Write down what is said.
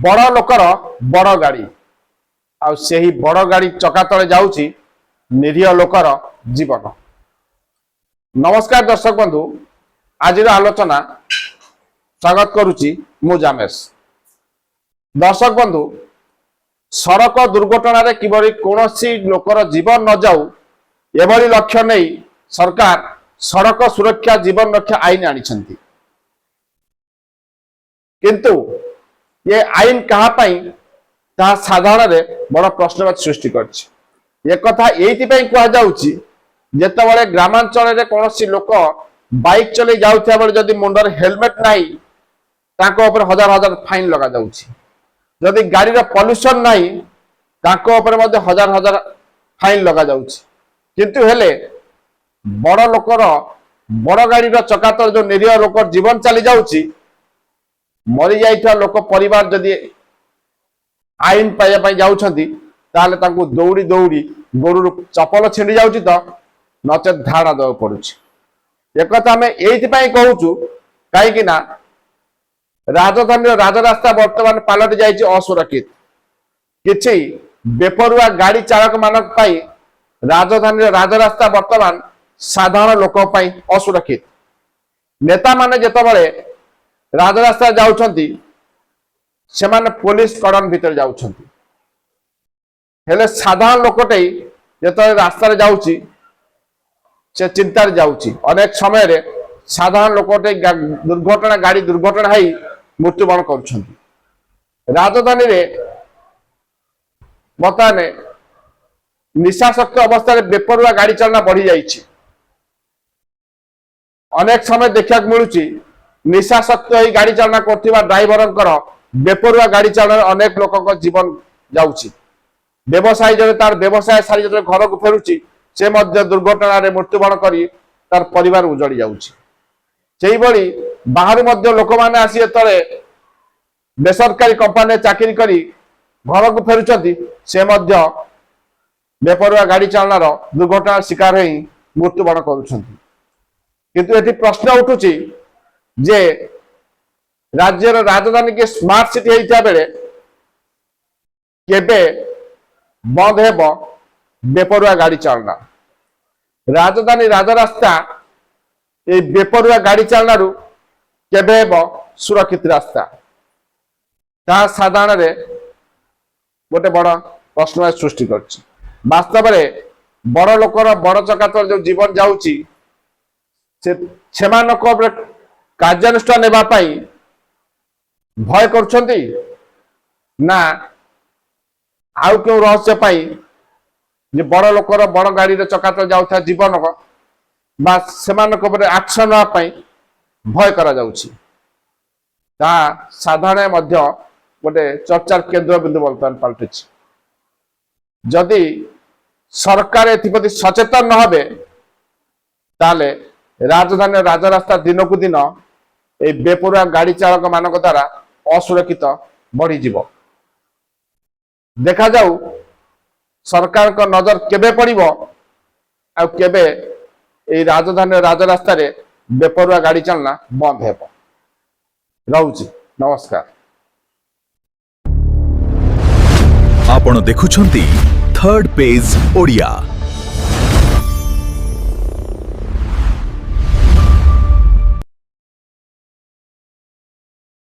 बड़ लोकर बड़ गाड़ी आ सेही बड़ गाड़ी चका तले जाउची निरीह लोकर जीवन। नमस्कार दर्शक बंधु, आज आलोचना स्वागत करुची मु जामेश। दर्शक बंधु, सड़क दुर्घटना किबरी कौनसी लोकर जीवन न जाऊ एभली लक्ष्य नहीं सरकार सड़क सुरक्षा जीवन रक्षा आईन आनिछंती। किंतु ये आईन कहा पाई ता साधारण बड़ प्रश्नवाची सृष्टि करछि। एक कथा एइति पई कहा जाउछि जेतेबेले ग्रामांचल रे कोनोसी लोक बाइक चले जाउथिया बेले जदि मुंडर हेलमेट नाही ताको ऊपर हजार हजार फाइन लगा जाउछि। जदि गाड़ी रे पॉल्यूशन नाही ताको ऊपर मध्ये हजार हजार फाइन लगा जाउछि। किंतु हेले बड़ लोकर बड़ गाड़ी रो चकातर जो निरीह लोक जीवन चली जाउछि, मरी जाइथा लोक परिवार जदि आईन पाइबा पई जाउछंती ताले तांको दौड़ी दौड़ी गोरु चपल छिंडी जाउछि तो नचेत धारणा दव पड़ुछि। एक कथा हमें एइति पई कहूछु काहे कि ना राजधानी राजरास्ता वर्तमान पालट जाइछि असुरक्षित। किछि बेपरुआ गाड़ी चालक मानक पई राजधानी राजरास्ता वर्तमान साधारण लोक पई असुरक्षित। नेता माने जेतबेले राजरास्ता जाउछंती सेमाने पुलिस कड़न भीतर जाउछंती, हेले साधारण लोकटे जेतबेले रास्ता रे जाउछि से चिंतार जाउछि। अनेक समय रे साधारण लोकटे दुर्घटना गाड़ी दुर्घटना है मृत्युवरण करुछंती। राजधानी रे बताने निशाशक्त अवस्था रे बेपरुआ गाड़ी चलना बढ़ी जाइछि। अनेक समय देखा मिलुछि निशाशक्त ही गाड़ी चालना करथिबा ड्राइवरंकर बेपरुआ गाड़ी चालना अनेक लोकक जीवन जाउछि। व्यवसायी जरे तार व्यवसाय सारी जरे घर को फेरुछि से मध्य दुर्घटना रे मृत्युवरण करी तार परिवार उजड़ी जाउछि। सेही बड़ी बाहर मध्य लोक माने आसी तळे बेसरकारी कंपनी चाकरी करी घर को फेरुछंती से मध्य बेपरुआ गाड़ी चालनार दुर्घटना शिकार होई मृत्युवरण करुछंती। किंतु एठी प्रश्न उठुछि जे राज्यर राजधानी के स्मार्ट सिटी होइता बेले केबे बंद हेबो बेपरुआ गाड़ी चालना। राजधानी राजरास्ता ए बेपरुआ गाड़ी चालनारू केबे हेबो सुरक्षित रास्ता ता साधारण रे गोटे बड़ प्रश्न सृष्टि करछि। वास्तव में बड़ लोकर बड़ चकातर जो जीवन जाउछि सेमानक कार्यानुष्ठान नेबा पाई भय करछंती ना आउ क्यों रहस्य पाई जे बड़ लोकर बड़ गाड़ी रे चकातर जाउथा जीवन बा सेमानक ऊपर एक्शन ना पाई भय करा जाउछि। ता साधारण मध्य गोटे चर्चार केंद्र बिंदु वर्तमान पलटिछि। जदि सरकार एथिप्रति सचेतन न हबे ताले राजधानी राजरास्ता दिन को दिन ए बेपरुआ गाड़ी चालक मानक द्वारा असुरक्षित बढ़ी जीवो। देखा जाऊ सरकार को नजर केबे पड़िबो आ केबे ए राजधानी राजरास्ता रे बेपरुआ गाड़ी चलना बंद हेबो। रहउछि, नमस्कार। आपण देखुछंती थर्ड पेज ओडिया।